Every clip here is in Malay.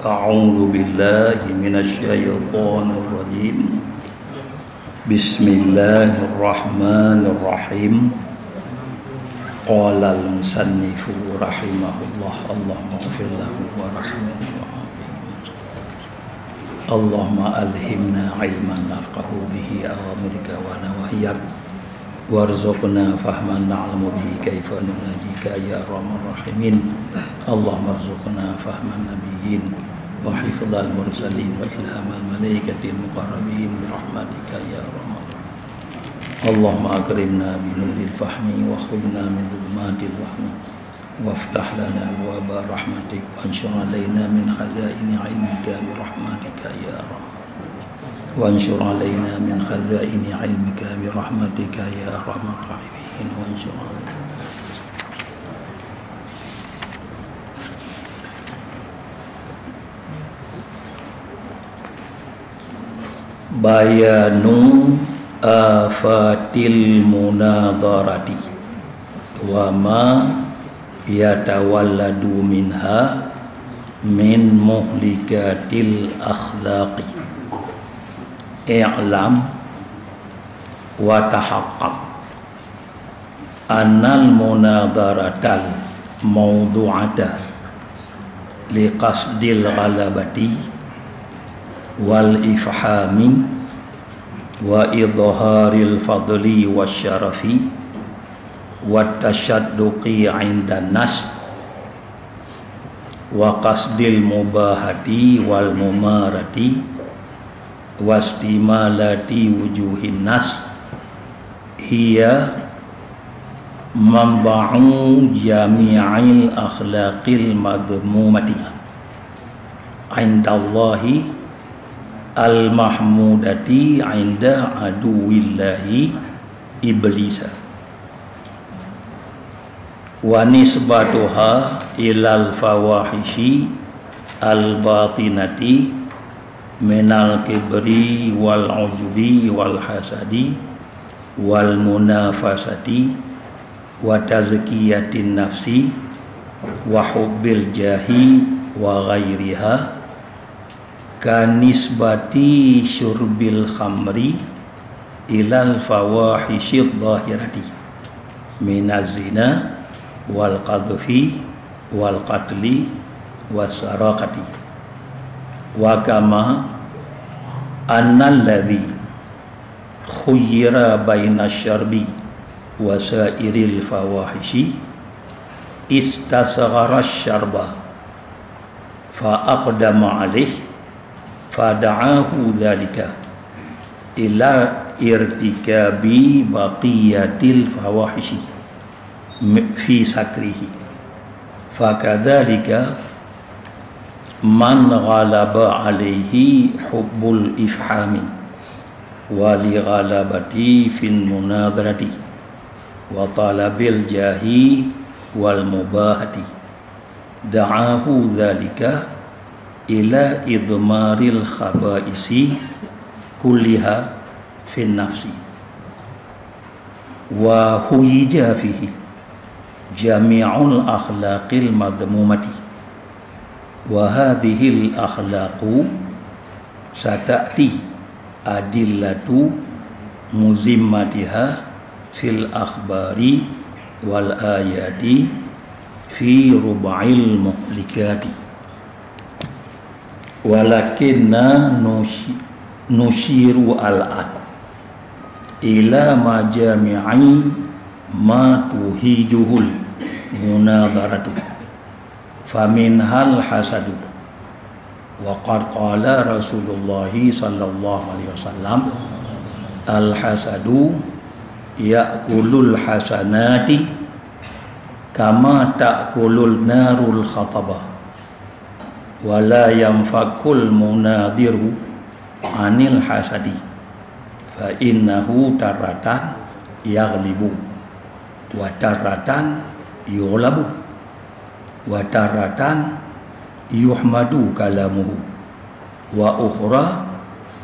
A'udzu billahi minasyaitonir rajim. Bismillahirrahmanirrahim. Qala al-musannifu rahimahullah, Allahumma ighfir lahu warhamhu Allahumma alhimna ilman nafqahu bihi awamirka wa nawahiyak warzuqna fahman na'lamu bihi kaifa nunajika ya arhamar rahimin. Allahumma arzuqna fahman nabiyyin wa hifdzal mursalin wa ilhamal malaikatil muqarrabin bi rahmatika ya arhamar rahimin. Allahumma akrimna bi nuril fahmi wa khudna min dhulumatil wahmi waftah lana abwaaba rahmatik wanshur alaina min khazaini ilmika bi rahmatika ya arhamar wanshur alaina min khazaini ilmika bi rahmatika ya arhamar rahimin wanshur bayanu afatil munadharati wa ma yatawalladu minha min muhlikatil akhlaqi i'lam wa tahaqqaq annal munadharatal mawdu'ata liqasdil ghalabati wal ifhami wa idharil fadli wasyarafi wa tasyadduqi 'indan nas wa qasdil mubahati wal mumarati wastimalati wujuhin nas hiya manba'u jami'il akhlaqil madhmumati 'indallahi al mahmudati 'inda aduwillahi iblisa wa nisbatuha ilal fawahishi al batinati minal kibri wal ujubi wal hasadi wal munafasati wa tazkiyatin nafsi wa hubbil jahi wa ghairiha kanisbati syurbil khamri ilal fawahishid dhahirati minaz zina wal qadfi wal qatli was sarakati wa kama annal ladzi khuyyira baina syarbi wa sairil fawahishi istasghara syarba fa aqdama alaih fada'ahu dzalika ila irtikabi baqiyatil fawahishi fi sakrihi fakadzalika man ghalaba alaihi hubbul ifhami wa li ghalabati fin munadharati wa talabil jahi wal mubahati da'ahu dzalika ila idmaril khabaisi kulliha fin nafsi wa huyija fihi jami'ul akhlaqil madmumati wa hadhil akhlaqu sata'ti adillatu muzimmatiha fil akhbari wal ayati fi rub'il muhlikati walakinna nushiru al-an ila majami'i ma tuhijuhul munadharatu famin hal hasadu wa qad qala Rasulullah sallallahu alaihi wasallam al hasadu ya'kulul hasanati kama ta'kulul narul khataba wa la yanfakul munadhiru anil hasadi fa innahu taratan yaghlibu wa taratan yughlabu wa taratan yuhmadu kalamuhu wa ukhra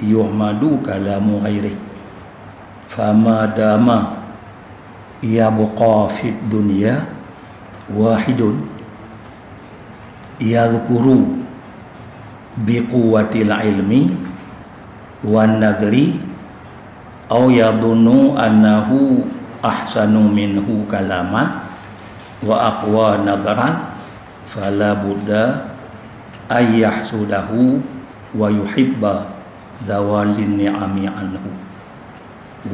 yuhmadu kalamu ghairi fama dama yabqa fid dunya wahidun yadhkuru biquwatil ilmi wan nadri aw yadhunnu annahu ahsanu minhu kalaman wa aqwa nadran fala budda ay yahsudahu wa yuhibba zawalin ni'ami anhu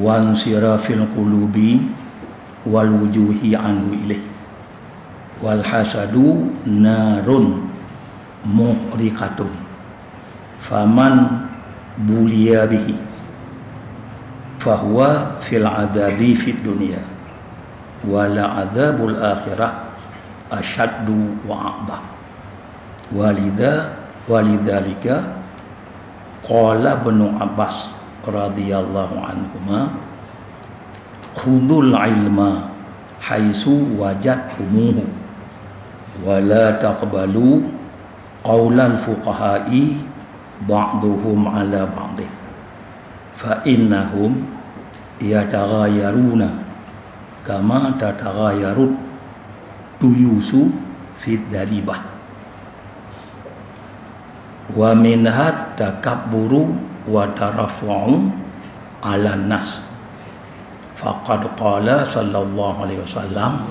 wan sirafil qulubi wal wujuhi anhu ilaih wal hasadu narun muhriqatun faman buliya bihi fahuwa fil adabi fid dunya wala adabul akhirah asyaddu wa a'dham walidhalika qala Ibnu Abbas radhiyallahu anhuma khudhul ilma haitsu wajadtumuhu wala taqbalu qaulal fuqaha'i ba'duhum ala ba'd fa innahum yataghayyaruna kama tataghayyarut tuyusu fid daribah wa minhat takabburu wa tarafu'u ala nas faqad qala sallallahu alaihi wasallam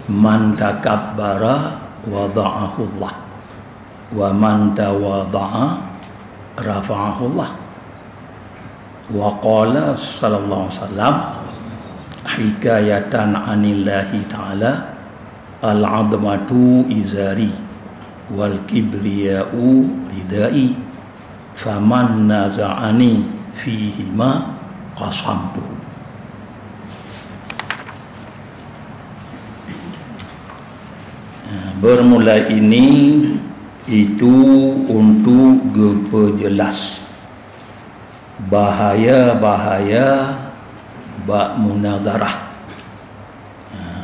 man takabbara wada'ahu Allah wa man tawada'a rafa'ahu Allah wa qala sallallahu alaihi wasallam hikayatan anillahi ta'ala al-'azmatu izari wal kibriya'u ridai faman naza'ani fihi ma qasamtu. Bermula ini itu untuk memperjelas bahaya-bahaya bak munazarah,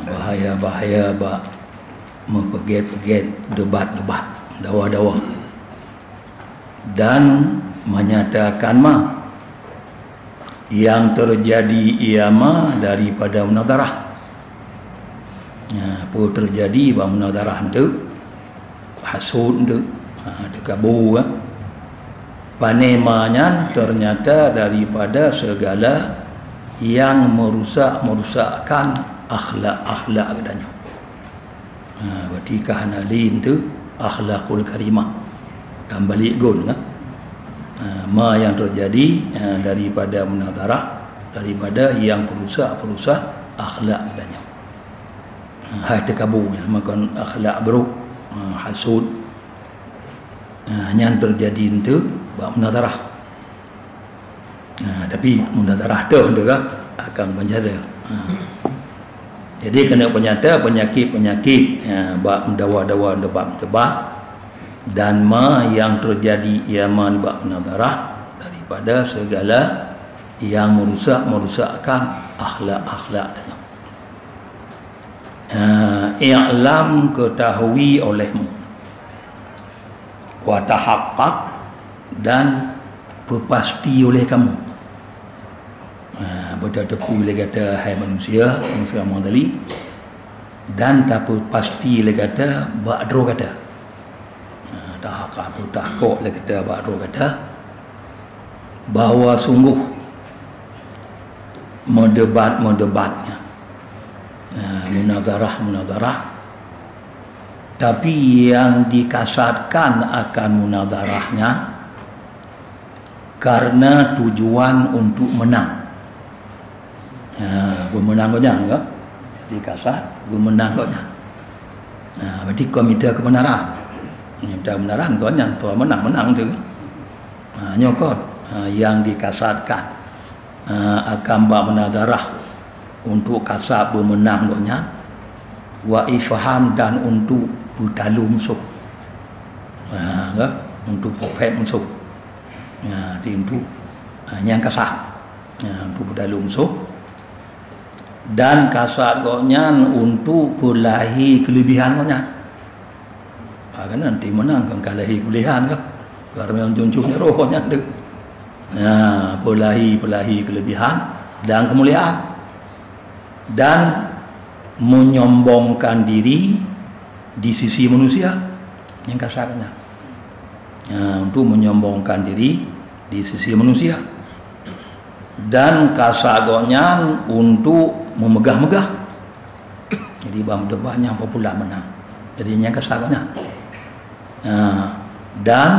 bahaya-bahaya bak mempeget-peget debat-debat, dawa-dawa, dan menyatakan yang terjadi iama daripada munazarah. Apa terjadi bak munazarah tu hasud tu kabur panemanya ternyata daripada segala yang merusakkan akhlak katanya. Berarti kahanalin tu akhlakul karimah kembali gun ma yang terjadi daripada munazarah daripada yang perusak akhlak katanya. Hai terkaburnya makan akhlak buruk, hasud, yang terjadi itu bab munazarah. Tapi munazarah tu akan penjara. Jadi kena penyata penyakit bab dawa-dawa debat dan yang terjadi iaman bab munazarah daripada segala yang merusakkan akhlak tadi. I'lam ketahui olehmu wa tahaqqaq dan berpasti oleh kamu. Betul-betul dia kata hai manusia mandali dan tak pasti dia kata ba'dro kata. Tahaqqaq tahqiq dia kata ba'dro kata bahawa sungguh mendebatnya munazarah tapi yang dikasarkan akan munazarahnya karena tujuan untuk menang. Bermenang kau jangan ke? Dikasar bermenang kau jangan. Berarti kau minta kebenaran. Minta kebenaran kau jangan tuan menang tu. Nyokot yang dikasarkan akan bab munazarah untuk kasar bermenang gonya wa ifham dan untuk bertalu musuh untuk popet musuh itu yang kasar untuk bertalu musuh dan kasar gonya untuk berlahi kelebihan gonya kan nanti menang kan kalahi kelebihan kan kerana junjungnya rohnya tu berlahi kelebihan dan kemuliaan dan menyombongkan diri di sisi manusia yang kasarnya. untuk menyombongkan diri di sisi manusia, dan kasagoknya untuk memegah-megah. Jadi banyak popular menang, jadinya kasagoknya. Dan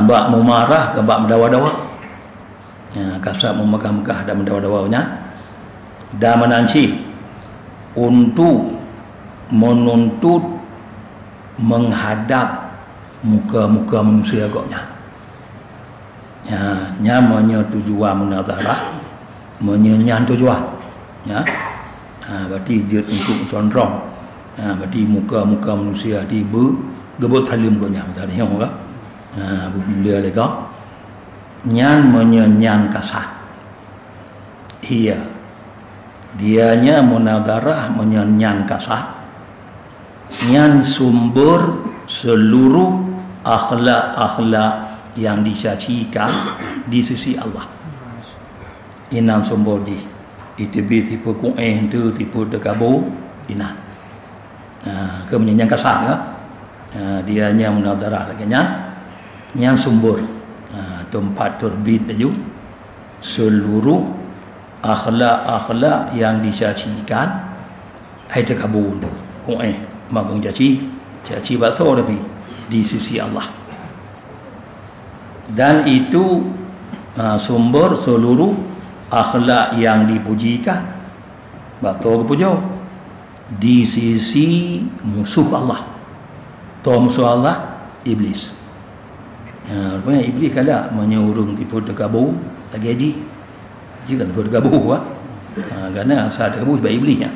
bak memarah ke bak mendawa-dawa, kasar memegah-megah dan mendawa-dawanya, dan menanci untuk menuntut menghadap muka-muka manusia agaknya. Namanya tujuan munazarah, menyenyan tujuan. Berarti dia untuk condong. Berarti muka-muka manusia di gebut halim gonya tadi yang enggak. Mulia lega. Nyan menyenyan kasat. Iya. Dianya munazarah menyenyan kasat. Nyan sumber seluruh akhlak-akhlak yang dicacikan di sisi Allah. Inan sumber di tipe ku'eh tu tipe dekabu inan. Kemenyan kasar ya. Dianya munazarah lagi yang sumber tempat terbit aja seluruh akhlak-akhlak yang dicacikan hai dekabu tu ku'eh magung caci baso tapi di sisi Allah. Dan itu sumber seluruh akhlak yang dipujikan betul kepujo di sisi musuh Allah. Musuh Allah iblis. Rupanya iblis kada menyurung tipu dekabu lagi haji. Jika tipu dekabu kerana asal dekabu sebab iblisnya.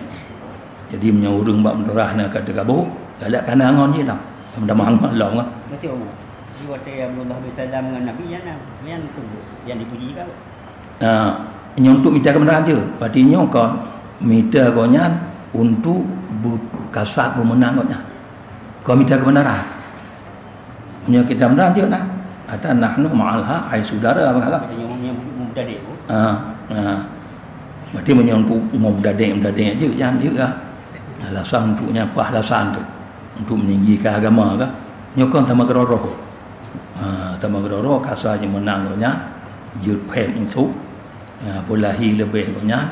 Jadi menyurung bab menderahna ke dekabu kada kana angon je tau. Minta mahang long ah. Betul. Jiwat yang Allah bersalam dengan Nabi yang tu yang dipuji kau. Untuk minta kebenaran je. Artinya kau minta konyan untuk kasat bermenang konyan. Kau minta kebenaran. Punya kita benar je nak. Ada nahnu ma'alha ai saudara apa kata? Yang mudadek tu. Berarti menyangkut mudadek je yang dia. Alasan untuknya apa alasan tu? Untuk meninggikan agama ke? Nyokon sama geroroh. Sama geroroh kasarnya menangnya jud phem musuh. Polahi lebih banyak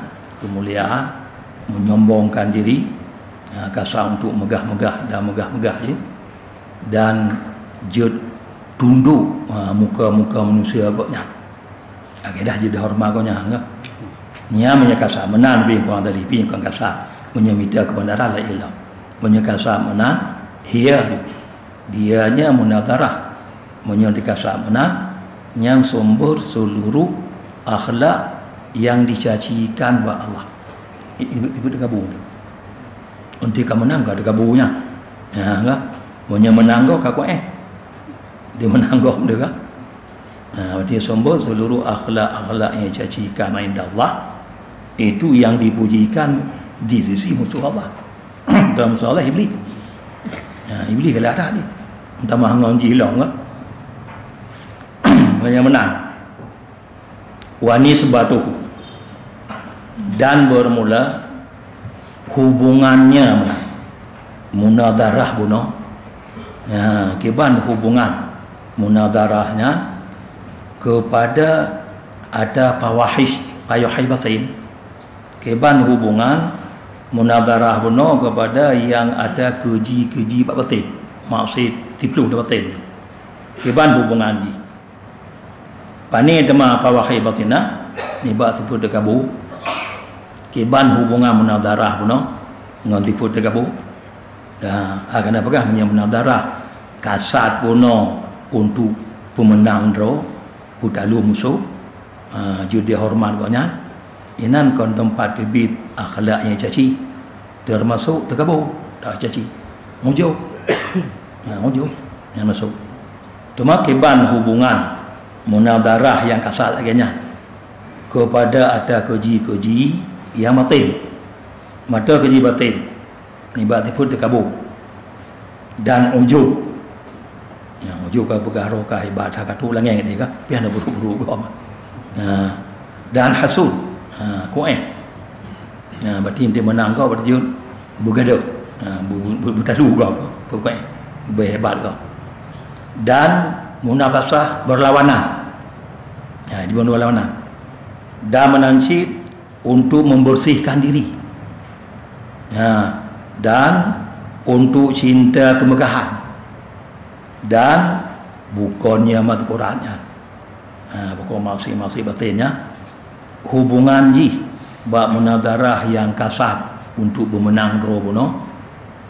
kemuliaan, menyombongkan diri, kasar untuk megah-megah dan megah-megah je. Dan jud tunduk muka-muka manusia agaknya. Dah jadi hormat agaknya enggak. Nya menyakasa menan lebih kurang tadi pi yang kasar menyemita kebenaran la ilah. Menyakasa menan dianya munazarah menyakasa menan yang sumber seluruh akhlak yang dicacikan oleh Allah. Ibu dekabu tu. Untuk kamu menang kau dekabunya. Enggak. Punya menang kau dia menang kau dia kan. Berarti sumber seluruh akhlak-akhlak yang dicacikan oleh Allah itu yang dipujikan di sisi musuh Allah. Dalam musuh Allah iblis. Iblis kalau ada ni. Entah mahangon jilong kan. Yang menang. Wani sebatuh. Dan bermula hubungannya menang. Munazarah bunuh. Kiban hubungan munazarahnya kepada ada payuhai batin. Kiban hubungan munazarah bunuh kepada yang ada keji batin. Maksud tiplu batin. Kiban hubungan ni. Pani tema payuhai batinah ni ba tiplu dekabu. Kiban hubungan munazarah bunuh dengan tiplu dekabu. Akan apakah munazarah kasat bunuh untuk pemenang draw putalu musuh judi hormat konyan inan kon tempat tebit akhlak yang caci termasuk terkabur dah caci mujo mujo yang masuk cuma kiban hubungan munazarah yang kasat lagi kepada ada keji yang batin mata keji batin ni berarti pun terkabur dan ujub yang ujub ke bergaruh ke hebat katu langit ni kan pian buru-buru kau dan hasud ku'eh berarti dia menang kau berarti bergaduh bertalu kau ku'eh berhebat kau dan munabasah berlawanan. Dibuat berlawanan. Dan menancit untuk membersihkan diri. Dan untuk cinta kemegahan. Dan bukannya mata Qurannya. Bukan maksud batinnya. Hubungan bak munadarah yang kasar untuk bermenang robono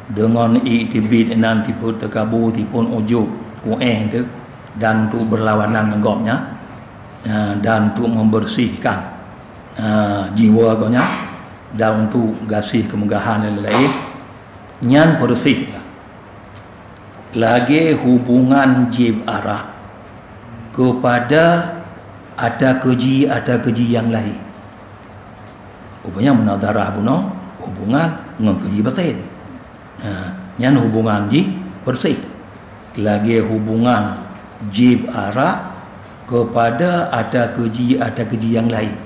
dengan itibid nanti pun terkabur tipun ujub tu dan untuk berlawanan dengan dan untuk membersihkan jiwa gonya dan untuk gasih kemegahan yang lain nyan bersih lagi hubungan jib arah kepada ada keji yang lain. Rupanya munadarah buno hubungan dengan keji batin. Nyan hubungan bersih. Lagi hubungan jib arah kepada ada keji yang lain.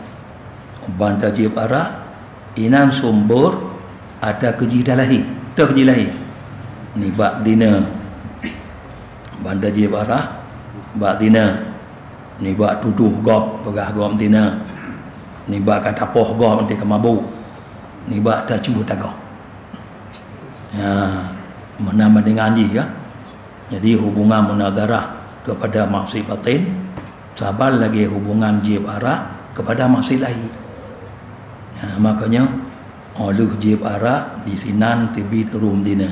Banta jib arah inan sumber ada keji dalahi, keji lain. Ni bak dina. Banta jib arah bak dina. Ni bak tuduh gop pegah gop dina. Ni bak kata poh gop nanti kemabu. Ni bak tak cuba tagah. Menambah dengan dia. Jadi hubungan munadarah kepada maksud batin, sabar lagi hubungan jib arah kepada maksud lain. Makanya oleh jib arah di sinan tibit rum dina.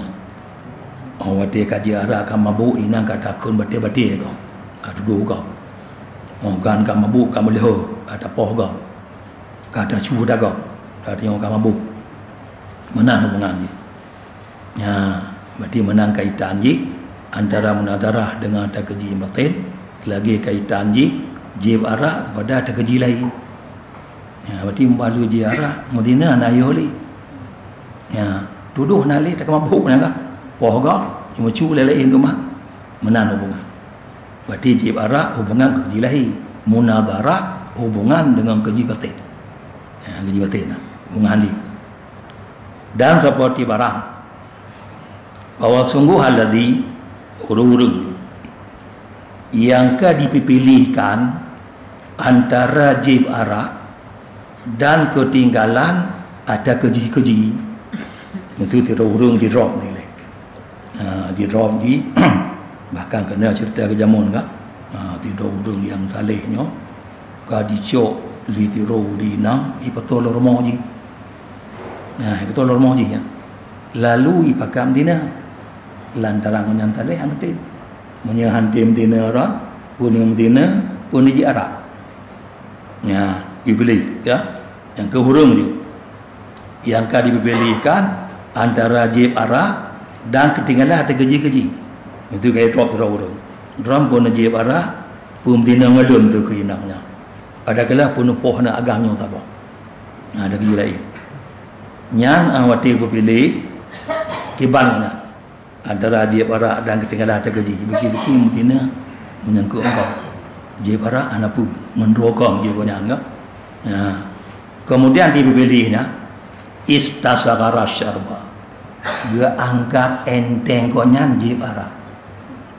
Wate kaji arah kan mabuk inang kata kun batik-batik kau. Tuduh kau. Kan kan mabuk kan meleho kata poh kau. Kata cuba kau. Kata yang kan mabuk. Menang hubungan ni. Berarti menang kaitan antara munadarah dengan ada keji batin, lagi kaitan jib arah pada ada keji lain. Berarti membalu jib arah Madinah na yoli. Tuduh nali tak mabuk nak poh gak cuma cu lain tu mah menang hubungan. Berarti jib arah hubungan keji lain, munadarah hubungan dengan keji batin. Keji batin hubungan ni. Dan seperti barang bahwa sungguh alladhi urung-urung yang dipilihkan antara jib arah dan ketinggalan ada keji-keji itu urung di drop ni di drop bahkan kena cerita ke jamun kah tidur urung yang salehnya ka dicok li tiru di nang ipatol romo ji ipatol romo ji lalu ipakam dina lantaran menyantaleh hantim menyahantim dina orang puning dina pun di arah dipilih yang kehurung tu yang dipilihkan antara jib arah dan ketinggalan ada keji-keji itu kayak drop terurung drum pun jib arah pun dina ngelum tu keinangnya ada kala pun poh na agamnya tak apa ada keji lain nyan awati pilih kibannya antara jib arah dan ketinggalan ada keji bagi-bagi mungkin menyangkut engkau jib arah anak pun mendrokong dia punya anggap kemudian dipilihnya istasagara syarba dia anggap enteng konyan jib arah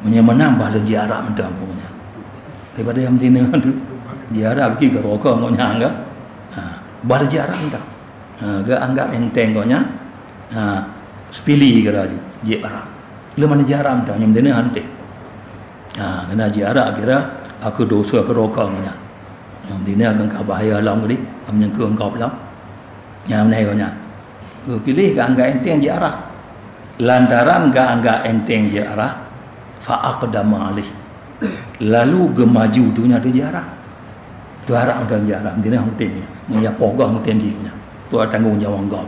menambah le jib arah mendampungnya daripada yang tina tu jib arah pergi ke rokok konyan anggap bal jib arah mendak dia anggap enteng konyan sepili ke raju jib arah le mana jib arah mendak yang tina ante kena jib arah kira aku dosa ke rokok konyan yang tina akan bahaya long ni menyangkut engkau belum yang menai konyan pilih ke anggap enteng je arah lantaran ke anggap enteng je arah fa'aqdama alih lalu gemaju dunia tu je arah tu arah dan je arah mungkin hangtim ni ya pogang hangtim je tu tanggung jawab engkau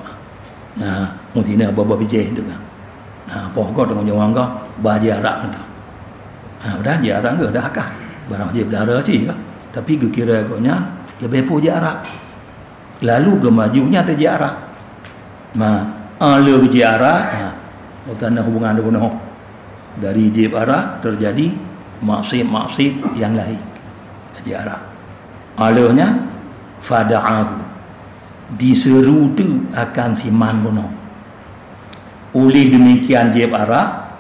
mungkin bapa bijih dengan pogang tanggung jawab engkau bah je arah entah dah je arah ke dah akah barang je belara je ke tapi kira konya lebih pu je arah lalu gemajunya tu je arah alur jiarah utana hubungan dengan dari jib arah terjadi maksud yang lain jiarah alurnya fada'ahu diseru tu akan siman buno oleh demikian jib arah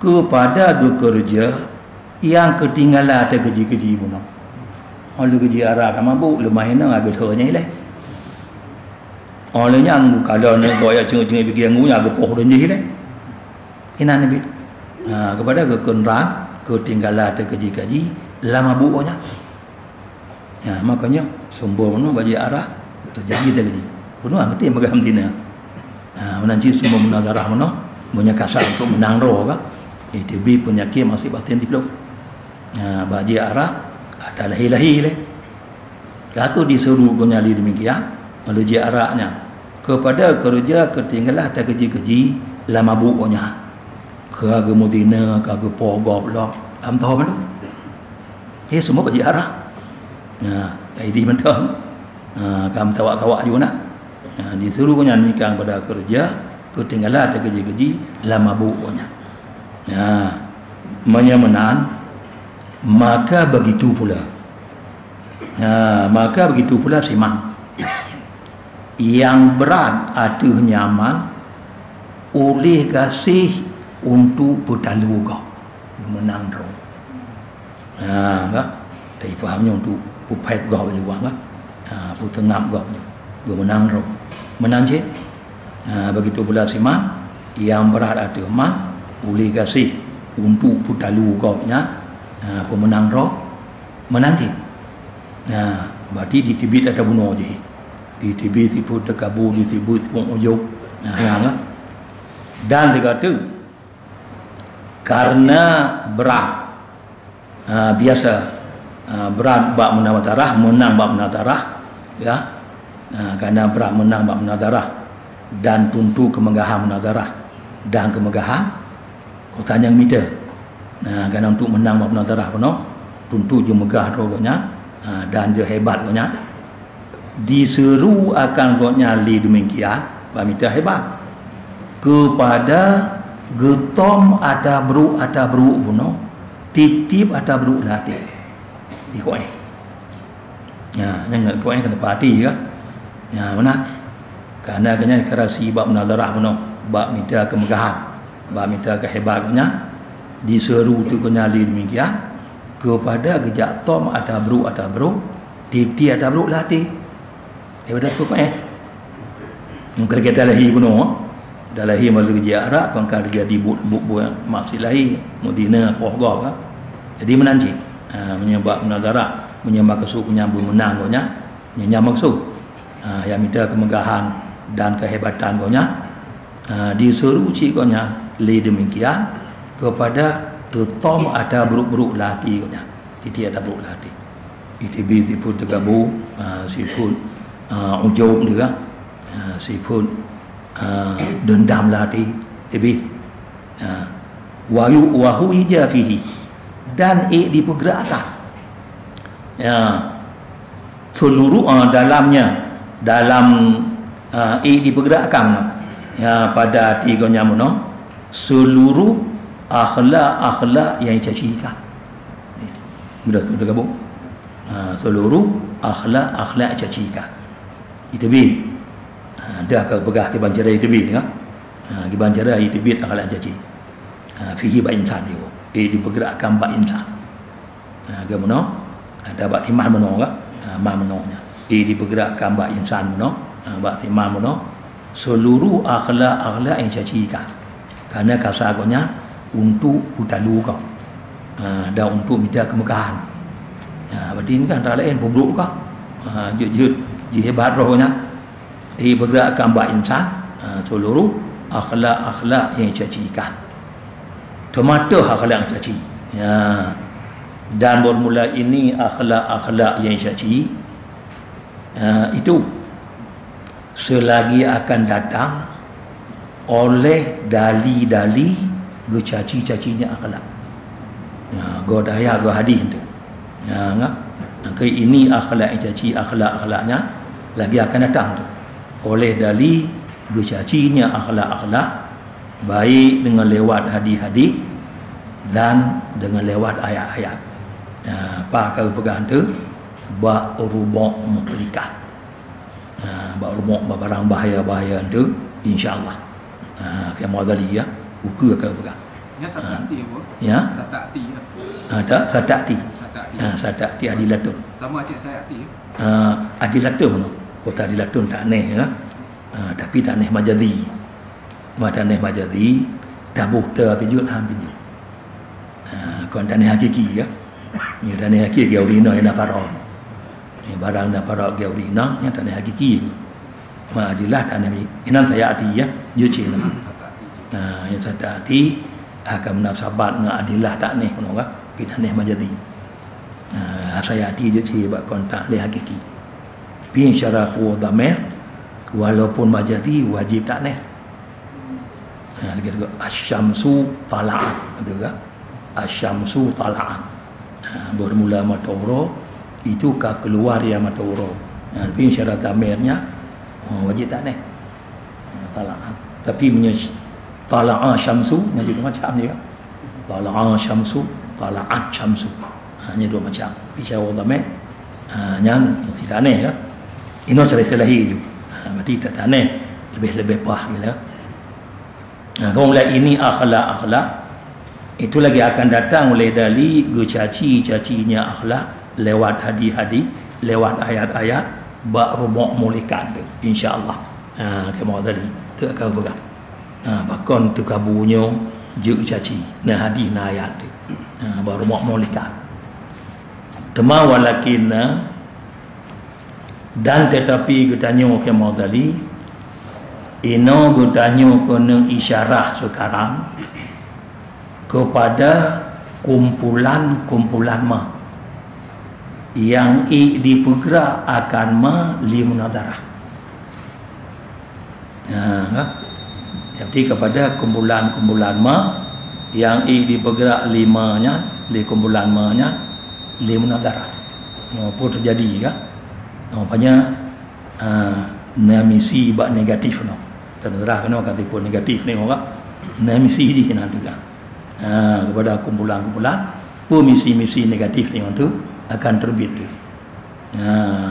kepada bekerja yang ketinggalan ada keji-keji pun oleh keji arah kan mabuk lemah ini agak teranya ilai olehnya anggu kalau nak goyak cengeng-cengeng pergi anggunya agak poh dan jahil ina nabi kepada kekenran ketinggalan ada keji-keji lama mabuknya makanya sumber mana bagi arah terjadi tadi penuh mesti megam tina menanci semua menadarah mana menyakasa untuk menang roh kan ITB penyakit masih batin di peluk bagi arah ada lahir-lahir aku disuruh kau nyali demikian oleh ji arahnya kepada kerja ketinggalan ada keji-keji lama mabuknya ke Medina ke Pogok blok am tahu mana semua bagi arah ID mentang kamu tawak-tawak juga nak disuruh kau nyanyikan pada kerja ketinggalan ada keji-keji lama mabuknya menyemenan maka begitu pula siman yang berat ada nyaman oleh kasih untuk bertalu kau menang roh tapi fahamnya untuk pupai kau baju wang putengap kau menang roh menang je begitu pula siman yang berat ada man oleh kasih untuk bertalu kau nya pemenang roh menang je berarti di tibit ada bunuh je di tibit tipu tekabu di tibit tipu ujung dan dikata karena berat biasa berat bab menawatarah menang bab menawatarah karena berat menang bab menawatarah dan tuntu kemegahan menawatarah dan kemegahan kota yang meter karena untuk menang bab menawatarah penuh tuntu je megah rogonya dan je hebat rogonya diseru akan rogonya li demikian bab meter hebat kepada getom ada beruk bunuh titip ada beruk latih di koi jangan koi kena pati kan mana karena kerasi bab nadarah bunuh bab minta kemegahan bab minta kehebatannya diseru tu kenyali demikian kepada gejak tom ada beruk titip ada beruk latih daripada koi mungkin kita lahi bunuh dah lahir melalui kerja Arab kan jadi buat maksud lahir Medina Pogok kan jadi menanci menyebab menadarah menyembah kesuk menyambung menang konya menyambang maksud yang minta kemegahan dan kehebatan konya disuruh cik konya li demikian kepada tetom ada beruk-beruk lati konya titi ada beruk lati ITB tipu tegabu siput ujung juga siput dendam latih tapi wahu ija fihi dan dipergerakkan seluruh dalamnya dalam dipergerakkan pada tiganya mana seluruh akhlak yang cacikan mudah gabung seluruh akhlak cacikan itu dah ke begah ke banjara itibit kan ke banjara itibit akhlak caci fihi ba insan dia dipergerakkan ba insan ke mana ada ba iman mana kan ma mananya dia dipergerakkan ba insan mana ba iman mana seluruh akhlak yang caci kan karena kasagonya untuk putalu kau dan untuk minta kemegahan berarti ini kan antara lain pemburuk kau je hebat rohnya bergerakkan bak insan seluruh akhlak yang cacikan termasuk akhlak yang caci dan bermula ini akhlak yang caci itu selagi akan datang oleh dali-dali gecaci-cacinya akhlak go daya go hadis tu ke ini akhlak yang caci akhlaknya lagi akan datang tu oleh dali gecacinya akhlak-akhlak baik dengan lewat hadis-hadis dan dengan lewat ayat-ayat pakai pegang tu ba rubuk muhlikah ba rubuk barang bahaya-bahaya tu insyaallah kayak modali ya uku akan pegang Ya satati apa? Ya. Satati. Ada satati. Satati. Satati adilatun. Sama cik saya ati. Adilatun. Kota adilatun tak aneh ya. Tapi tak aneh majadi. Tak aneh majadi. Tabuh terpijut hampir. Kon tak aneh hakiki ya. Ni tak aneh hakiki gaurina yang naparah. Ni barang naparah gaurina yang tak aneh hakiki. Adilah tak aneh. Inan saya ati ya. Yuci nama. Yang satati akan munasabat dengan adilah tak aneh pun orang. Kita aneh majadi. Saya ati yuci bak kon tak aneh hakiki. Bin syarafu dhamir walaupun majadi wajib tak aneh. Lagi juga asyamsu tala'at juga asyamsu tala'at bermula matahari itu keluar ya matahari tapi syarat damirnya wajib tak naik tala'at tapi tala'a syamsu yang juga macam dia tala'a syamsu tala'at syamsu hanya dua macam syarat damir yang tidak naik ya ini cara istilahi juga berarti tak naik lebih-lebih pah gitu. Kemudian ini akhlak itu lagi akan datang oleh dari caci-cacinya akhlak lewat hadis-hadis, lewat ayat-ayat bak rumah mulikan tu insya-Allah. Kemo tadi tu akan pegang. Bahkan tu kabunyo je caci nah hadis nah ayat tu. Bak rumah mulikan. Tema walakin dan tetapi katanya kemo tadi ino gutanyo kena isyarah sekarang kepada kumpulan-kumpulan ma yang dipergerak akan limunadarah. Jadi kepada kumpulan-kumpulan ma yang dipergerak limanya di kumpulan ma-nya limunadarah. Apa terjadi kan? Nampaknya misi bak negatif no. Terserah kena kata pun negatif ni orang misi di nanti kan kepada kumpulan-kumpulan misi-misi negatif ni tu akan terbit tu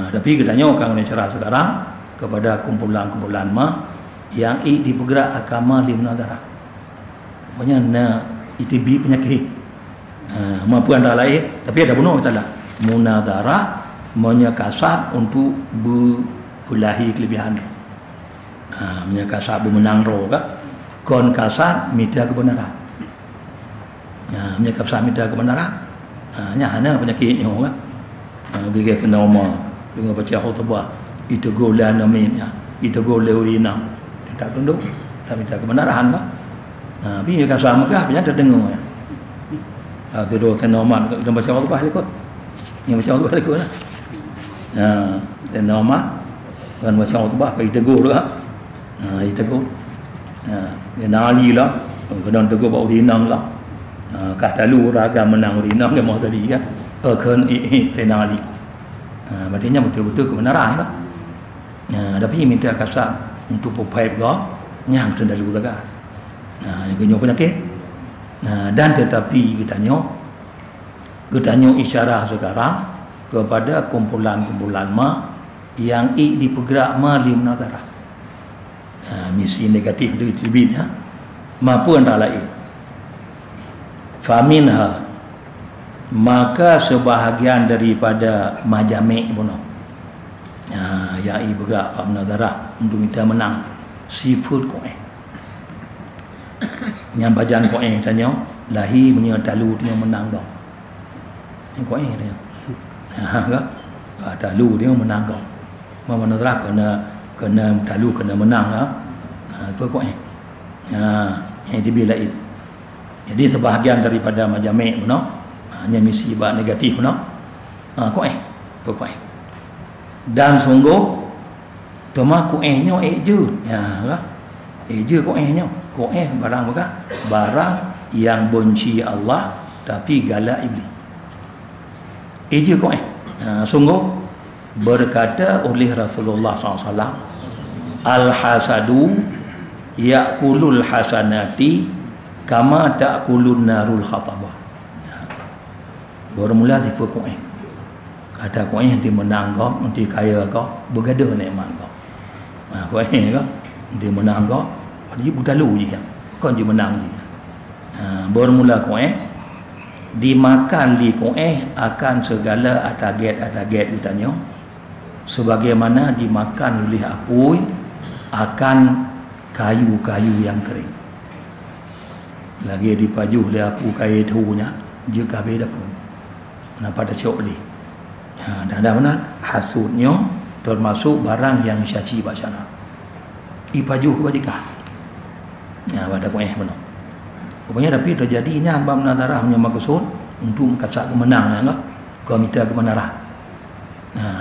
tapi katanya orang ni cara sekarang kepada kumpulan-kumpulan ma yang dibergerak agama di munadharah pokoknya ITB penyakit mampu anda lain tapi ada bunuh kita lah munadharah menyekasat untuk belahi kelebihan menyekasat bermenang roh kan kon kasat minta kebenaran menyekasat minta kebenaran hanya penyakitnya kan bila fenomen dengan baca khutbah itu golan namanya itu golewina tak tunduk tak minta kebenaran kan tapi kasat Mekah banyak terdengar ya itu fenomen dengan baca khutbah ikut yang baca khutbah ikut lah fenomen kan baca khutbah pergi tegur lah ditegur dia nali lah kena tegur bawa rinang lah kata lu ragam menang rinang dia mahu tadi kan kan nali maksudnya betul-betul kebenaran lah tapi minta kasar untuk pupai juga yang sendalu juga yang kenyok penyakit dan tetapi katanya isyarah sekarang kepada kumpulan-kumpulan ma yang dipergerak ma di munadharah misi negatif itu tibin ya mampu antara lain faminha maka sebahagian daripada majami' pun yang bergerak munadharah untuk minta menang sifut Quran yang bacaan Quran tanya lahi punya talu dia menang dah yang Quran dia kan talu dia menang dah munadharah kena talu kena menang apa kau yang dibilai jadi sebahagian daripada majami' no hanya misi bab negatif no kau dan sungguh toma kau nya je lah je kau nya barang bukan barang yang benci Allah tapi galak iblis je kau sungguh berkata oleh Rasulullah SAW al-hasadu ya'kulul hasanati kama ta'kulun narul khatabah bermula zikir Quran ada Quran yang dimenang kau nanti kaya kau bergaduh nikmat kau Quran kau dia menang kau dia butalu je kan dia menang je Bermula kuih dimakan li kuih akan segala ataget ditanya sebagaimana dimakan oleh apui akan kayu-kayu yang kering. Lagi dipaju oleh apu kayu tunya juga beda pun. Kenapa ada cok li? Dan mana hasudnya termasuk barang yang syaci bacana. Ipaju kebajikan. Pada kuih benar. Rupanya tapi terjadinya ambam nadarah punya maksud untuk mengkasak kemenang enggak komite kebenaran.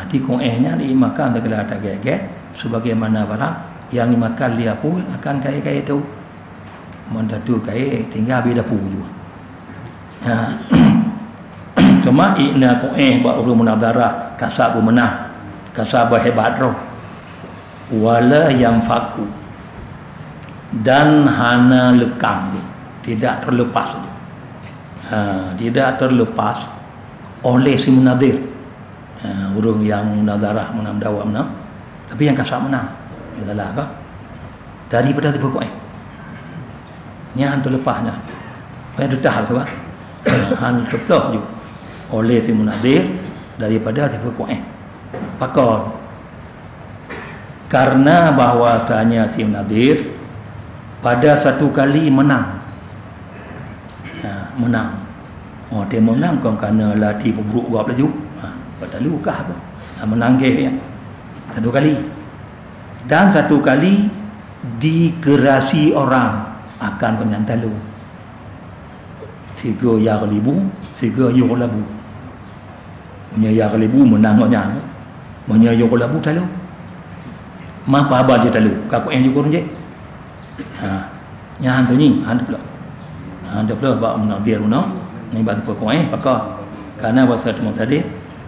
Di kuihnya dimakan segala ataget sebagaimana barang yang dimakan dia pun akan kaya-kaya itu. Mendatu kaya tinggal beda pun juga. Cuma ina kuih buat urus munadarah kasak pemenang, kasak berhebat roh. Wala yang faku dan hana lekang, tidak terlepas. Tidak terlepas oleh si munadir. Urus yang munadarah menang dawa menang, tapi yang kasak menang. Itulah apa? Daripada tipu kuih. Yang terlepasnya. Yang tetah apa? Han terpelah juga oleh si munadir daripada tipu kuih. Pakon. Karena bahwasanya si munadir pada satu kali menang. Menang. Dia menang kerana latih peburuk buat laju. Pada lukah apa? Menang ke ya. Satu kali. Dan satu kali dikerasi orang akan penyantalu. Siga yaglibu, siga yughlabu. Nya yaglibu menangnya. Nya yughlabu talu. Mapa abad dia talu. Kaku yang juga je. Nya hantu ni, hantu pula. Hantu pula bab menabir una. Ni bab ko pakar. Karena bahasa tadi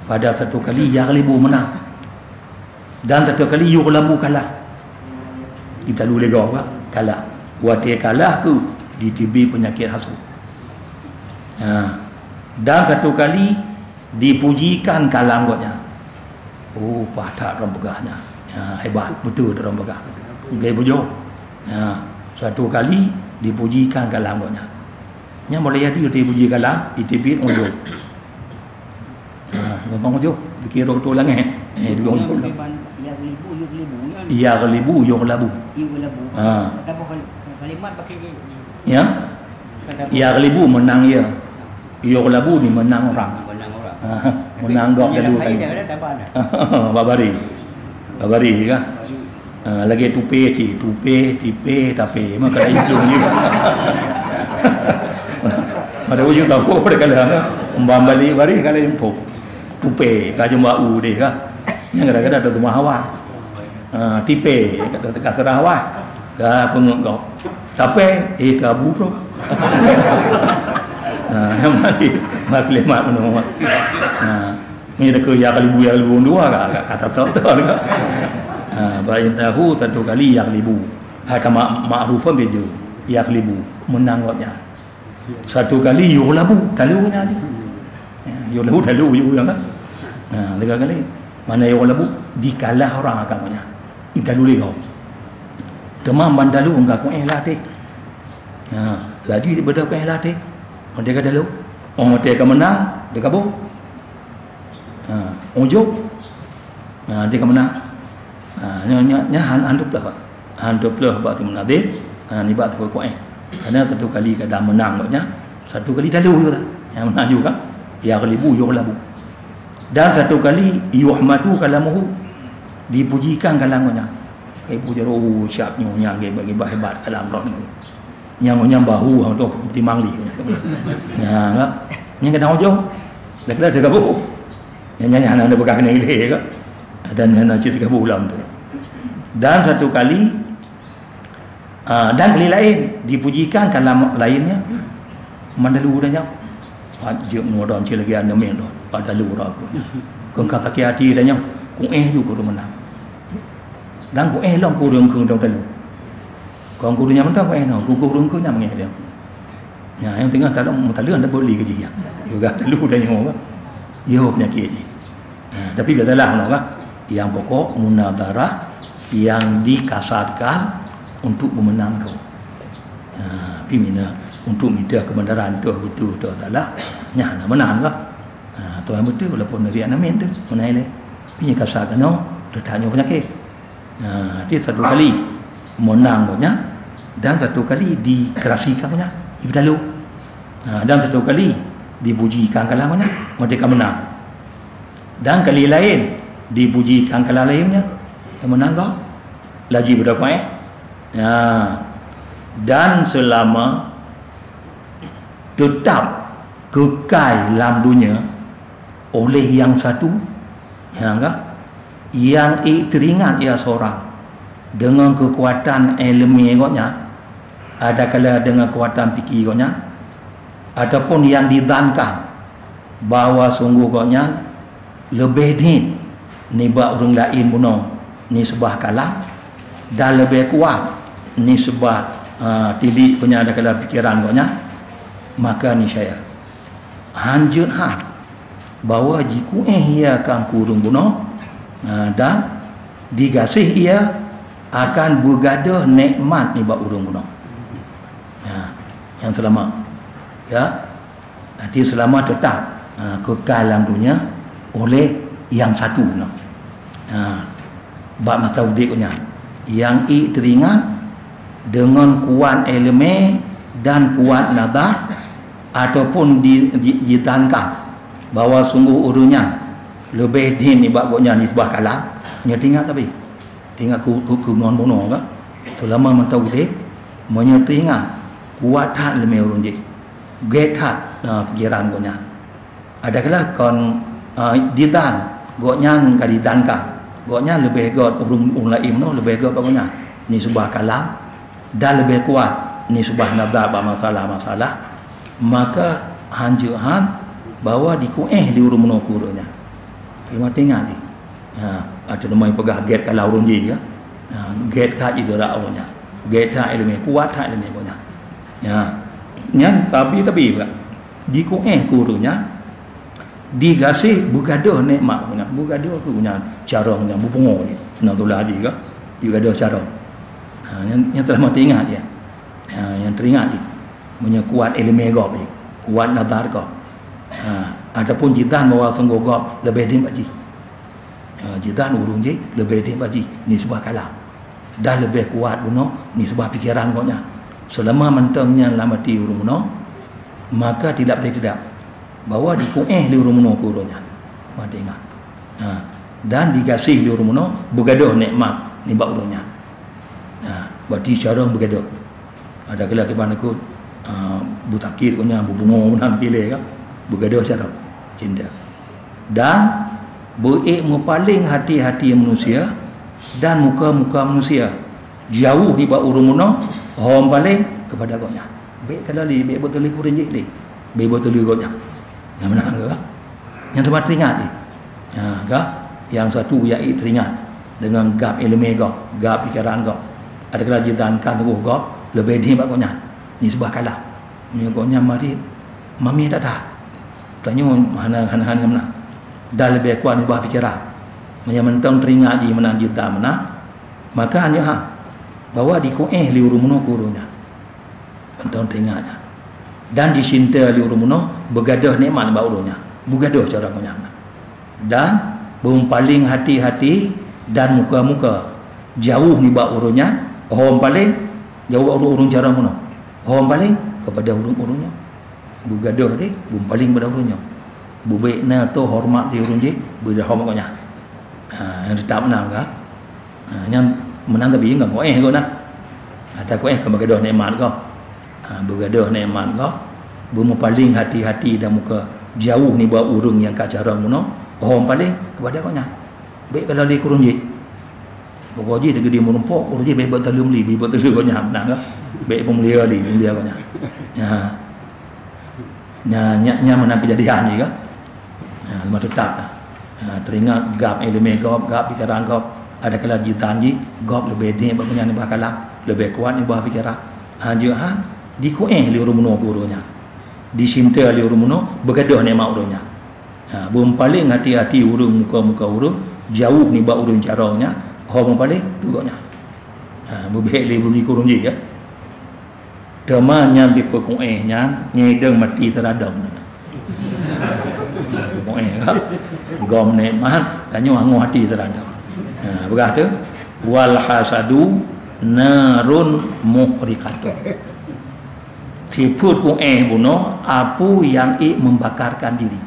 pada satu kali yaglibu menang. Dan satu kali yughlabu kalah. Kita lu lega apa? Kalah. Buat dia kalah tu ditibi penyakit hasut. Dan satu kali dipujikan kalam gotnya. Oh, patak orang begahnya. Hebat betul orang begah. Gaya pujuk. Satu kali dipujikan kalam gotnya. Nya boleh jadi dipuji kalam, ditibit unjuk. Memang unjuk. Dikira tu lah Yaglibu yughlabu. Apa kalimat pakai Ya. Yaglibu menang ya. Yughlabu ni menang orang. Menang gok dulu kan. Babari kan. Lagi tupe tipe tapi maka itu juga. Ada wujud tahu pada kala membambali bari kala info. Tupe kajumba u deh kan. Yang kadang-kadang ada rumah hawa. Tipe dekat Sarawak ke pengok tapi kabu bro. Yang maklimat menua. Ni dekat yaglibu dua kata betul kan. Bayin tahu satu kali yaglibu. Kama ma'rufan beju yaglibu menangotnya. Satu kali yughlabu talunya dia. Yughlabu talu kan. Tiga kali mana yughlabu dikalah orang agamanya. Kita luli kau. Temam bandalu enggak kau latih. Lagi daripada kau latih. Dia kata lu, orang dia akan menang, dia kabur. Ujuk. Dia akan menang. Nya handup lah. Handup lah buat tim nadir. Ni buat kau Karena satu kali kada menang maknya, satu kali talu juga. Yang menang juga. Yaglibu yughlabu. Dan satu kali yuhmadu kalamuhu. Dipujikan kalamnya. Puji roh syabnya bagi hebat kalam roh ni. Yang bahu untuk timang li. Ya enggak. Yang kena ujung. Dah kena dekat buku. Yang ada bekas kena ile ke. Dan yang cerita bulan tu. Dan satu kali dan kali lain dipujikan kalam lainnya mandalu danya. Dia modon cik lagi anda main tu. Padalu dah aku. Kau kata hati danya. Kung juga tu menang. Dan kung long kurung kung dong telu. Kung kurungnya mentah kung no, kung kurung kung nyam dia. Ya, yang tengah tak mutalu anda boleh ke dia. Juga telu dah nyawa. Yo penyakit dia. Tapi katalah no kan, yang pokok munadarah yang dikasarkan untuk memenang roh. Pimina untuk minta kebenaran tu betul tu taklah nya nak menang ke tu yang betul walaupun dari amin tu menai ni punya kasar kena letaknya penyakit nanti satu kali menang punya dan satu kali dikerasikan punya ibdalu dan satu kali dipujikan kalah punya mereka menang dan kali lain dipujikan kalah lainnya yang menang kau lagi berapa dan selama tetap kekal dalam dunia oleh yang satu yang teringat ia seorang dengan kekuatan ilmu agaknya ada kala dengan kekuatan fikir agaknya ataupun yang dizankan bahawa sungguh agaknya lebih ni buat orang lain bunuh ni sebah kalah dan lebih kuat ni sebab tilik punya ada kala fikiran agaknya maka ni saya hanjut bahawa jika ia akan kurung bunuh dan digasih ia akan bergadah nikmat ni buat urung bunuh yang selamat nanti selamat tetap kekal dalam dunia oleh yang satu bab masa udiknya yang teringat dengan kuat ilmu dan kuat nazar ataupun ditankan bahawa sungguh urungnya lebih din ni baknya ni sebuah kalam nya tinggal tapi tinggal ku non bono ka selama mentau dia menyetingat kuat tak lemah urung je get tak pikiran gonya ada kala kon didan gonya ka didankan gonya lebih god urung lain no lebih god bagnya ni sebuah kalam dan lebih kuat ni sebuah nazar masalah maka hanjuhan bahawa di urung monokurunya terima tinggal ni ada nama yang pegah get kalau urung je get ka idara awnya get tak ilmu kuat tak ilmu gonya tapi juga di kurunya digasih bergaduh nikmat punya bergaduh aku punya cara punya berpungo ni nak tu lagi ke bergaduh cara yang telah mati ingat dia yang teringat dia punya kuat ilmu gop ni kuat nazar gop ataupun jidan bahawa sungguh gop lebih tinggi baji jidan urung je lebih tinggi baji ni sebuah kalam dan lebih kuat bunuh ni sebuah fikiran gopnya selama mentangnya lamati urung bunuh maka tidak boleh tidak bahawa di urung bunuh kurungnya mati ingat dan digasih di urung bunuh bergaduh nikmat ni bak urungnya berarti cara bergaduh ada kala ke mana ikut butakir punya berbunga menang pilih kan bergaduh cara cinta dan paling hati-hati manusia dan muka-muka manusia jauh di bawah urung muno orang paling kepada gonya baik kalau li baik betul ku renjik li baik betul gonya yang mana ke yang tempat teringat ni yang satu yang teringat dengan gap ilmu gap pikiran ada kala jidan kan tu lebih di bawah gonya ni sebuah kalah ni gonya mari mami tak dah tanya mana mana dan lebih kuat ni sebuah fikiran mentang teringat di mana jidan mana maka hanya bahawa di li urung muno kurunya mentang teringatnya dan dicinta li urung muno bergaduh nikmat ba urungnya bergaduh cara punya dan paling hati-hati dan muka-muka jauh ni ba urungnya orang paling jauh urung cara muno orang paling kepada urung-urungnya bergaduh ni paling pada urungnya bubaikna tu hormat di urung je berhormatnya yang tetap menang kan yang menang tapi enggak kau nak atau kau ke bergaduh nikmat kau bergaduh nikmat kau bumu paling hati-hati dan muka jauh ni bawa urung yang kacara muno orang paling kepada kau nya baik kalau li kurung je pokok je dia menumpuk urung je baik betul li baik betul kau nya menang kan baik pemulia li mulia kau nya nya menang kejadian ni kan lama tetap teringat gap ilmu gap pikiran gap ada kala jitan ji gop lebih tinggi bagusnya ni bakala lebih kuat ni bah pikiran hanjuhan di li urung muno gurunya dicinta li urung muno bergaduh nikmat urungnya paling hati-hati urung muka-muka urung jauh ni ba urung caranya orang paling tugaknya berbehek li kurung je ya Temanya di pekuehnya nyedeng mati teradam. Pekueh kan. Gom nikmat tanya angu hati teradam. Berkata wal hasadu narun muhriqatun. Tiput bunuh apu yang membakarkan diri.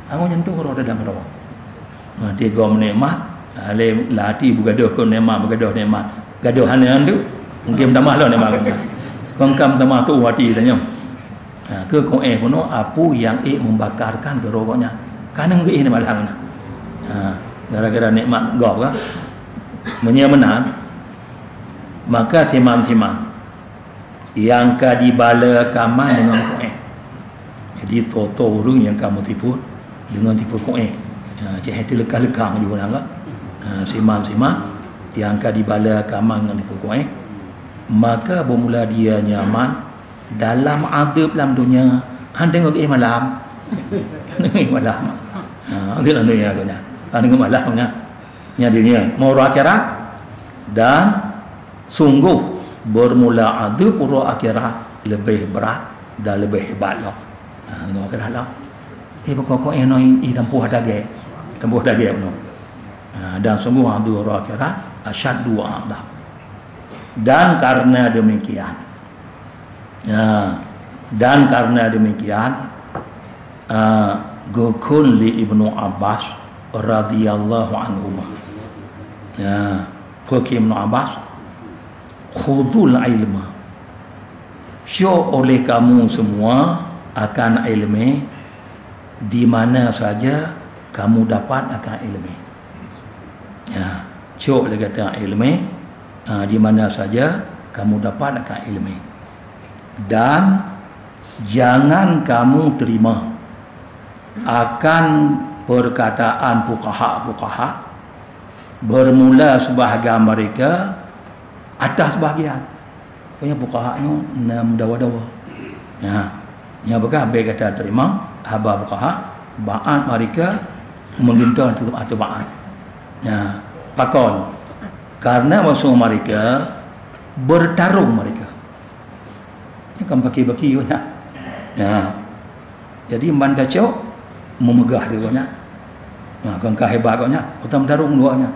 Angu nyentuh roda dalam roh. Dia gom nikmat, lati bergaduh ke nikmat, bergaduh nikmat. Gaduhan yang tu mungkin tambah lah nikmat. Kongkam tambah tu hati tanya. Ke bunuh apu yang membakarkan ke rokoknya. Kanang ke ini malangnya. Gara-gara nikmat gom kan. Menyemenan maka siman-siman yang kadibala kaman dengan kueh. Jadi toto orang yang kamu tipu dengan tipu kueh. Cik hati lekang-lekang juga nak. Siman-siman yang kadibala kaman dengan tipu kueh, maka bermula dia nyaman dalam adab dalam dunia. Tengok malam. Malam. Dia lah dunia punya. Tengok malamnya. Nyadinya mau akhirat dan sungguh bermula adab urut akhirat lebih berat dan lebih hebat lah. Tengok akhirat lah. Pokok eno tempuh daging. Tempuh daging no. Dan sungguh adab urut akhirat asyaddu adab. Dan karena demikian. Dan karena demikian gukun li Ibnu Abbas radhiyallahu anhu. Ibnu Abbas khudul ilma, show oleh kamu semua akan ilmu di mana saja kamu dapat akan ilmu. Show oleh kata ilmu di mana saja kamu dapat akan ilmu. Dan jangan kamu terima akan perkataan fuqaha bermula sebahagian mereka atas sebahagian. Punya fuqaha ni nam dawa-dawa. Yang berkata kata terima haba fuqaha ba'at mereka mengintar tutup atau ba'at. Pakon karena masuk mereka bertarung mereka. Ini kan baki-baki punya. Jadi man kacau memegah dia punya. Kan hebat punya, kita bertarung duanya.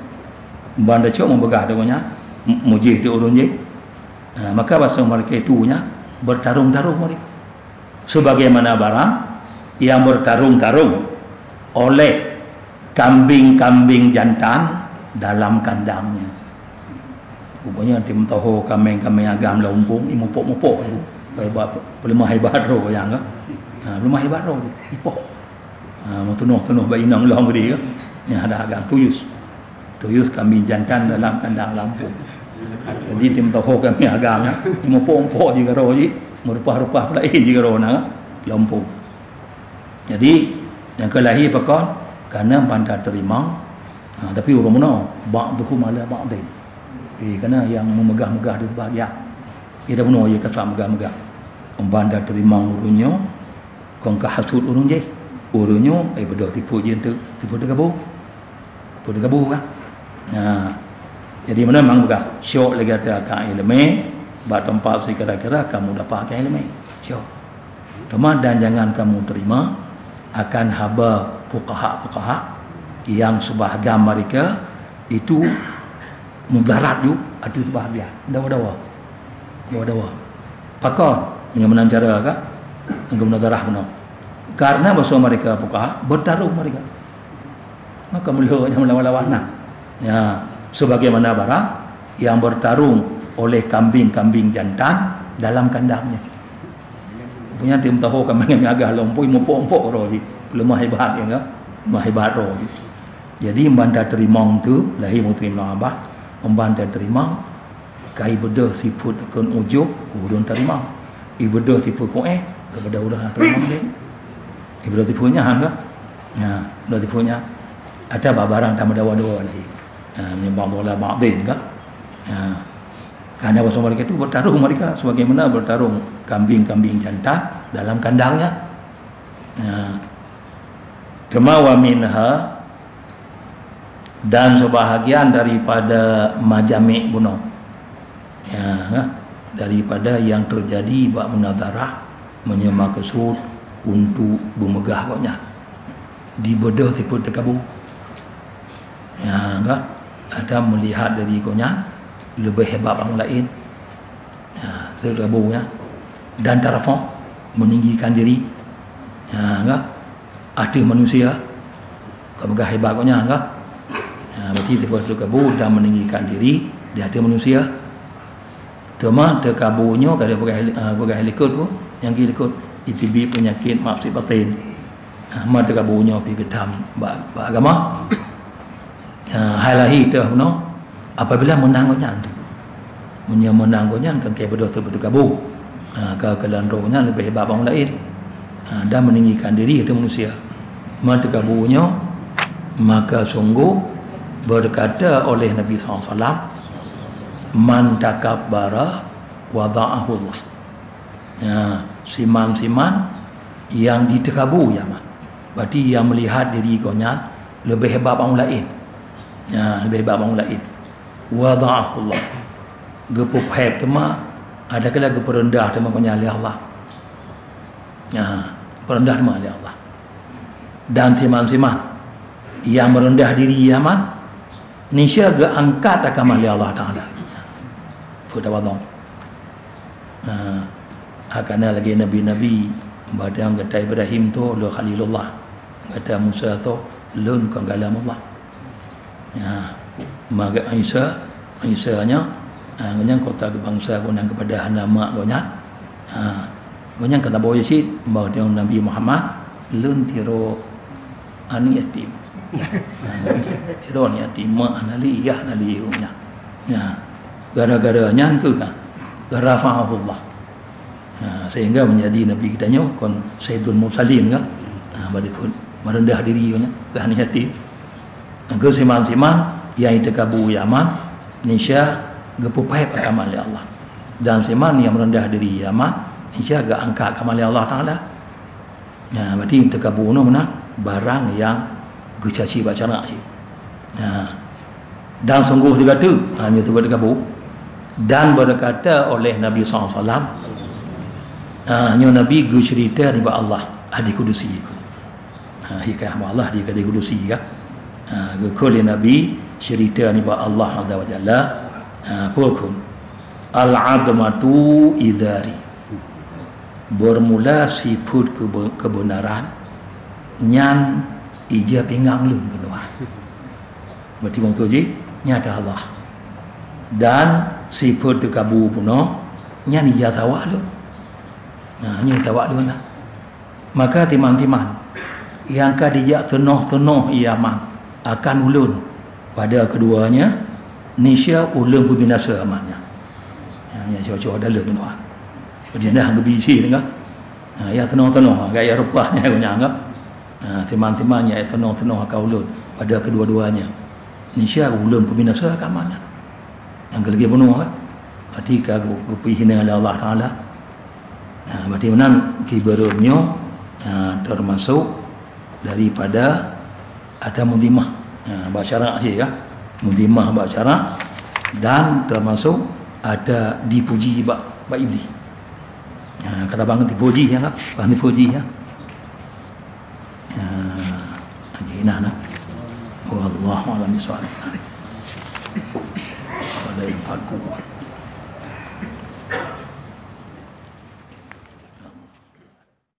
Banda cok membegah dia mujih tu urun je. Maka bahasa mereka itu nya bertarung-tarung mereka. Sebagaimana barang yang bertarung-tarung oleh kambing-kambing jantan dalam kandangnya. Rupanya tim tahu kambing-kambing agam lompong, mupok-mupok tu. Pelemah hebat roh yang kan. Pelemah hebat roh ipok. Tunuh bayi nang long dia. Yang ada agam tuyus kami jantan dalam kandang lampu. Jadi tim tahu kami agamnya mupok-mupok juga roh ji, merupah-rupah pula juga roh nang lampu. Jadi yang kelahi pakon karena pandai terima. Tapi orang mana ba'duhum ala ba'din. Kerana yang memegah-megah di bahagian. Kita benar ia kata megah-megah. Pandai terima urunnya, kong kahasud urun je. Urunnya bedah tipu je tu, tipu tergabung. Tipu tergabung kan. Jadi mana memang begah. Syok lagi kata akan ilmu, bak tempat si kira-kira kamu dapat akan ilmu. Syok. Teman dan jangan kamu terima akan haba fuqaha yang sebahagian mereka itu mudarat juga ada sebahagian. Dawa-dawa. Pakon yang menancara kah? Yang mudarat benar. Karena bahasa mereka fuqaha bertarung mereka. Maka mula yang melawan-lawan nah. Sebagaimana barang yang bertarung oleh kambing-kambing jantan dalam kandangnya. Punya tim tahu kambing yang agak lompoi mupok-mupok roh di lemah hebat ya enggak? Lemah hebat roh. Jadi membanda terima tu lahir Muslim Abah membanda terima kai bedah siput kon ujub urun terima. Ibedah tipu koeh kepada udah terima dia. Ibedah tipunya hangga. Bedah tipunya ada barang tamu dawa-dawa lagi. Menyembah bola ba'din kan. Karena bahasa mereka itu bertarung mereka sebagaimana bertarung kambing-kambing jantan dalam kandangnya. Jemawa minha dan sebahagian daripada majami' gunung. daripada yang terjadi bak menazarah menyemaksud untuk bermegah koknya dibedah tipu terkabur. Ya, enggak ada melihat dari koknya lebih hebat orang lain. Ya, terkabur ya. Dan tarafah meninggikan diri. Ya, enggak ada manusia kemegah hebat koknya enggak. Ya, berarti tipu terkabur dan meninggikan diri di hati manusia. Cuma terkaburnya kalau pakai helikot tu yang helikot ITB penyakit maksud batin. Mak terkaburnya pergi gedam agama. Hai lahir tu no apabila menanggonya tu. Menanggonya kan kayak betul kabur. Ke landronya lebih hebat orang lain. Dan meninggikan diri itu manusia. Mak terkaburnya maka sungguh berkata oleh Nabi SAW, man takabbara wada'ahu Allah. Ya, siman-siman yang ditekabur ya man. Berarti yang melihat diri konya lebih hebat orang lain. Ya, lebih hebat orang lain. Wada'ahu Allah. Gepupep tema ada kala geperendah tema konya oleh Allah. Ya, perendah tema oleh Allah. Dan siman-siman yang merendah diri ya man, niscaya ge angkat akan oleh Allah Taala. Fudawadzon. Hakana lagi nabi-nabi badang kata Ibrahim tu lu khalilullah, kata Musa tu lun kalamullah. Ya, maka Isa-nya nganyang kota bangsa gunang kepada nama gonya. Gonya kata boy sit bahawa Nabi Muhammad lun tiro ani yatim. Tiro ani yatim ma anali ya nali gonya. Ya. Gara-garanya tu kan rafa'ahullah. Sehingga menjadi nabi kita nyo kon sayyidul mursalin kan. Badipun merendah diri kan ke hati. Ke siman-siman yang itakabu Yaman nisya gepupai akamal Allah. Dan siman yang merendah diri Yaman nisya ga angkat akamal Allah Taala. Ya, berarti itakabu no mana barang yang gecaci baca nak sih. Dan sungguh juga tu hanya tu berkabu. Dan berkata oleh Nabi SAW, Nabi gu cerita di Allah hadi kudusi ku. Hikayah Allah di hadi kudusi kan. Oleh Nabi cerita di Allah Azza wa Jalla, pokon al-azmatu idari. Bermula sifat kebenaran nyan ija pinggang lun keluar. Berarti maksud je nyata Allah. Dan sifat dekabu puno nyani ya tawak lu. Nyani tawak lu nah. Maka timan-timan yang kadijak tenoh-tenoh iaman akan ulun pada keduanya nisya ulun pembinasa amannya. Yang cocok dalam puno. Berjenah ngebisi dengan ya tenoh-tenoh gaya rupanya punya anggap. Timan-timan ya tenoh-tenoh akan ulun pada kedua-duanya. Nisya ulun pembinasa amannya. Yang lagi penuh kan ketika kepihina oleh Allah Ta'ala. Berarti menang kibarnya termasuk daripada ada mudimah bacara sih ya, mudimah bacara, dan termasuk ada dipuji bak iblis. Kata bang dipuji ya kan, bang dipuji ya. Gina nak wallahu a'lam bishawab. Ada yang